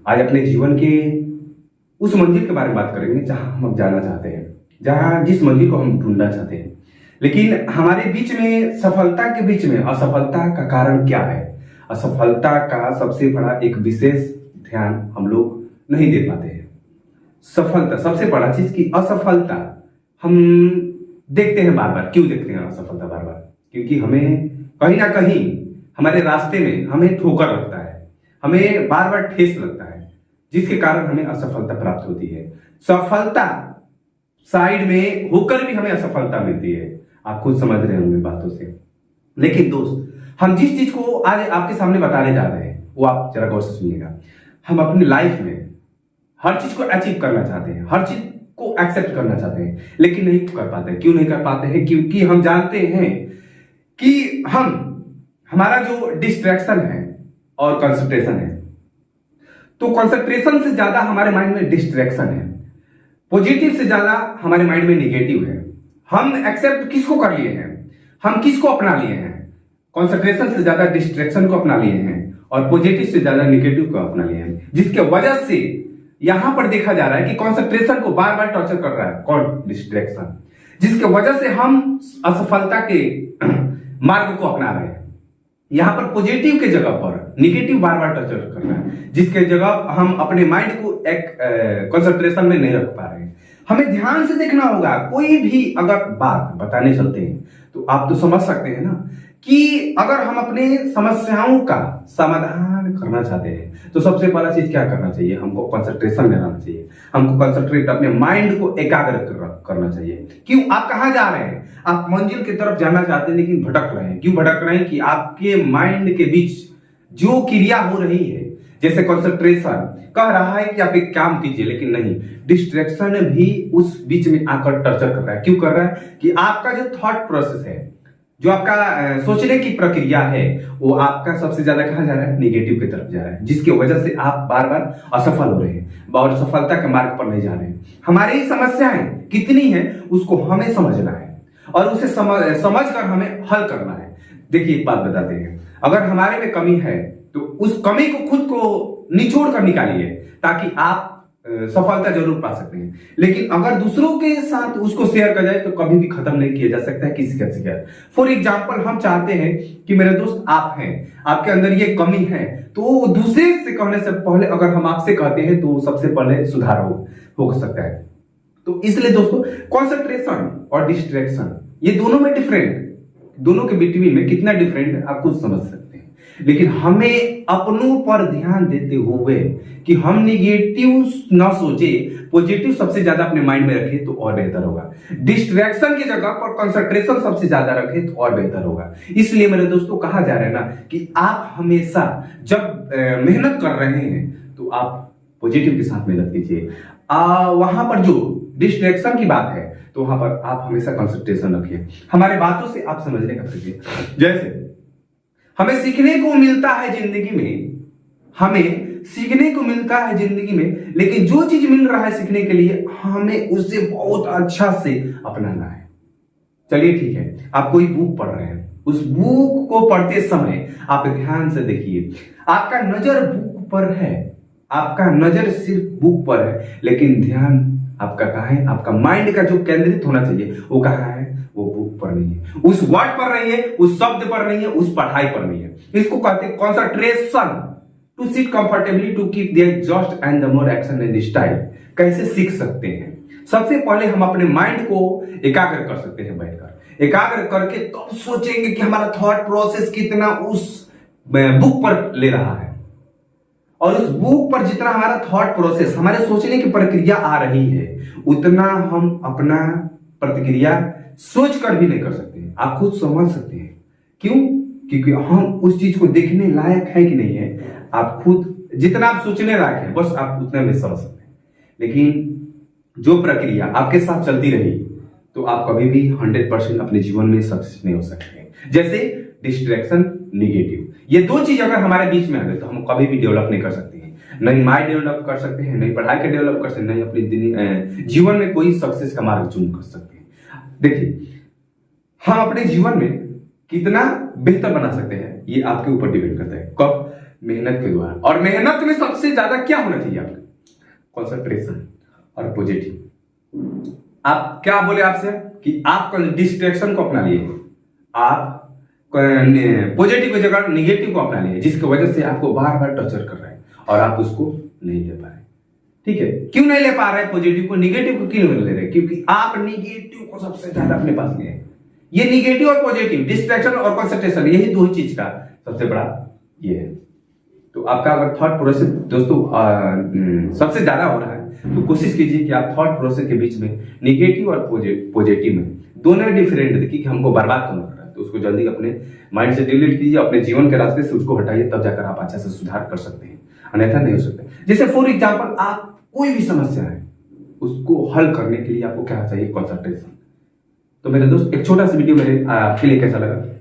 आज अपने जीवन के उस मंजिल के बारे में बात करेंगे जहां हम अब जाना चाहते हैं, जहां जिस मंजिल को हम ढूंढना चाहते हैं। लेकिन हमारे बीच में, सफलता के बीच में असफलता का कारण क्या है? असफलता का सबसे बड़ा एक विशेष ध्यान हम लोग नहीं दे पाते हैं। सफलता सबसे बड़ा चीज की असफलता हम देखते हैं बार बार। क्यों देखते हैं असफलता बार बार? क्योंकि हमें कहीं ना कहीं हमारे रास्ते में हमें ठोकर लगता है, हमें बार बार ठेस लगता है, जिसके कारण हमें असफलता प्राप्त होती है। सफलता साइड में होकर भी हमें असफलता मिलती है। आप खुद समझ रहे होंगे बातों से। लेकिन दोस्त, हम जिस चीज को आज आपके सामने बताने जा रहे हैं वो आप जरा गौर से सुनिएगा। हम अपनी लाइफ में हर चीज को अचीव करना चाहते हैं, हर चीज को एक्सेप्ट करना चाहते हैं, लेकिन नहीं कर पाते। क्यों नहीं कर पाते हैं? क्योंकि हम जानते हैं कि हमारा जो डिस्ट्रैक्शन है और कंसंट्रेशन है, तो कंसंट्रेशन से ज्यादा हमारे माइंड में डिस्ट्रैक्शन है, पॉजिटिव से ज्यादा हमारे माइंड में निगेटिव है। हम एक्सेप्ट किसको कर लिए हैं? हम किसको अपना लिए हैं? कंसंट्रेशन से ज्यादा डिस्ट्रैक्शन को अपना लिए हैं और पॉजिटिव से ज्यादा निगेटिव को अपना लिए हैं, जिसके वजह से यहां पर देखा जा रहा है कि कंसंट्रेशन को बार बार टॉर्चर कर रहा है कौन? डिस्ट्रैक्शन, जिसके वजह से हम असफलता के मार्ग को अपना रहे हैं। यहां पर पॉजिटिव के जगह पर निगेटिव बार बार टॉर्चर कर रहा है, जिसके जगह हम अपने माइंड को एक कंसंट्रेशन में नहीं रख पा रहे हैं। हमें ध्यान से देखना होगा। कोई भी अगर बात बताने चलते हैं तो आप तो समझ सकते हैं ना कि अगर हम अपने समस्याओं का समाधान करना चाहते हैं तो सबसे पहला चीज क्या करना चाहिए? हमको कंसंट्रेशन में रहना चाहिए। हमको कंसंट्रेट, अपने माइंड को एकाग्र करना चाहिए। क्यों? आप कहां जा रहे हैं? आप मंजिल की तरफ जाना चाहते हैं लेकिन भटक रहे हैं। क्यों भटक रहे हैं? कि आपके माइंड के बीच जो क्रिया हो रही है, जैसे कंसंट्रेशन कह रहा है कि आप एक काम कीजिए, लेकिन नहीं, डिस्ट्रैक्शन भी उस बीच में आकर टर्चर कर रहा है। क्यों कर रहा है? कि आपका जो थॉट प्रोसेस है, जो आपका सोचने की प्रक्रिया है, वो आपका सबसे ज्यादा कहां जा रहा है? निगेटिव की तरफ जा रहा है, जिसकी वजह से आप बार बार असफल हो रहे हैं और सफलता के मार्ग पर नहीं जा रहे हैं। हमारी समस्याएं कितनी हैं उसको हमें समझना है और उसे समझ कर हमें हल करना है। देखिए, एक बात बताते हैं, अगर हमारे में कमी है तो उस कमी को खुद को निचोड़ कर निकालिए ताकि आप सफलता जरूर पा सकते हैं। लेकिन अगर दूसरों के साथ उसको शेयर कर जाए तो कभी भी खत्म नहीं किया जा सकता है किसी का शिकायत। फॉर एग्जाम्पल, हम चाहते हैं कि मेरे दोस्त आप हैं, आपके अंदर ये कमी है, तो दूसरे से कहने से पहले अगर हम आपसे कहते हैं तो सबसे पहले सुधार हो सकता है। तो इसलिए दोस्तों, कंसंट्रेशन और डिस्ट्रैक्शन ये दोनों में डिफरेंट, दोनों के बिटवीन में कितना डिफरेंट है आप खुद समझ सकते हैं। लेकिन हमें अपनों पर ध्यान देते हुए कि हम निगेटिव ना सोचे, पॉजिटिव सबसे ज्यादा अपने माइंड में रखें तो और बेहतर होगा। डिस्ट्रैक्शन की जगह पर कंसंट्रेशन सबसे ज्यादा रखें तो और बेहतर होगा। इसलिए मेरे दोस्तों, कहा जा रहा है ना कि आप हमेशा जब मेहनत कर रहे हैं तो आप पॉजिटिव के साथ मेहनत कीजिए। वहां पर जो डिस्ट्रैक्शन की बात है तो वहां पर आप हमेशा कंसंट्रेशन रखिए। हमारे बातों से आप समझने का प्रक्रिया, जैसे हमें सीखने को मिलता है जिंदगी में, हमें सीखने को मिलता है जिंदगी में, लेकिन जो चीज मिल रहा है सीखने के लिए हमें उसे बहुत अच्छा से अपनाना है। चलिए ठीक है, आप कोई बुक पढ़ रहे हैं, उस बुक को पढ़ते समय आप ध्यान से देखिए, आपका नजर बुक पर है, आपका नजर सिर्फ बुक पर है, लेकिन ध्यान आपका कहाँ है? आपका माइंड का जो केंद्रित होना चाहिए वो कहाँ है? वो बुक पर नहीं है, उस वर्ड पर नहीं है, उस शब्द पर नहीं है, उस पढ़ाई पर नहीं है। इसको कहते हैं concentration. To sit comfortably, to keep there just and the more action and style. कैसे सीख सकते हैं? सबसे पहले हम अपने माइंड को एकाग्र कर सकते हैं। बैठकर एकाग्र करके तब तो सोचेंगे कि हमारा थॉट प्रोसेस कितना उस बुक पर ले रहा है, और उस बुक पर जितना हमारा थॉट प्रोसेस, हमारे सोचने की प्रक्रिया आ रही है, उतना हम अपना प्रतिक्रिया सोच कर भी नहीं कर सकते। आप खुद समझ सकते हैं। क्यों? क्योंकि हम उस चीज को देखने लायक है कि नहीं है, आप खुद जितना आप सोचने लायक है बस आप उतना में समझ सकते हैं। लेकिन जो प्रक्रिया आपके साथ चलती रही तो आप कभी भी 100% अपने जीवन में सक्सेस नहीं हो सकते। जैसे डिस्ट्रैक्शन, निगेटिव, ये दो चीज अगर हमारे बीच में आ गए तो हम कभी भी डेवलप नहीं कर सकते हैं। नहीं माइंड डेवलप कर सकते हैं, नहीं पढ़ाई के डेवलप कर सकते हैं, नहीं अपने जीवन में कोई सक्सेस का मार्ग चुन कर सकते हैं। देखिए, हम अपने जीवन में कितना बेहतर बना सकते हैं ये आपके ऊपर डिपेंड करता है। कब? मेहनत के द्वारा। और मेहनत में सबसे ज्यादा क्या होना चाहिए आपका? कंसंट्रेशन और पॉजिटिव। आप क्या बोले आपसे कि आप डिस्ट्रैक्शन को अपना लिए, आप पॉजिटिव की जगह निगेटिव को अपना लिए, जिसकी वजह से आपको बार बार टॉर्चर कर रहा है और आप उसको नहीं ले पा रहे। ठीक है, क्यों नहीं ले पा रहे पॉजिटिव को? निगेटिव को क्यों नहीं ले रहे? क्योंकि आप निगेटिव को सबसे ज्यादा अपने पास लिए। ये निगेटिव और पॉजिटिव, डिस्ट्रैक्शन और कंसंट्रेशन, यही दो चीज का सबसे बड़ा ये है। तो आपका अगर थॉट प्रोसेस दोस्तों सबसे ज्यादा हो रहा है तो कोशिश कीजिए कि आप थॉट प्रोसेस के बीच में निगेटिव और पॉजिटिव में दोनों डिफरेंट देखिए कि हमको बर्बाद क्यों कर रहा है, तो उसको जल्दी अपने माइंड से डिलीट कीजिए, अपने जीवन के रास्ते से उसको हटाइए, तब जाकर आप अच्छा से सुधार कर सकते हैं, अन्यथा नहीं हो सकता। जैसे फॉर एग्जाम्पल आप कोई भी समस्या है उसको हल करने के लिए आपको क्या चाहिए? कंसंट्रेशन। तो मेरे दोस्त एक छोटा सा वीडियो मेरे आपके लिए कैसा लगा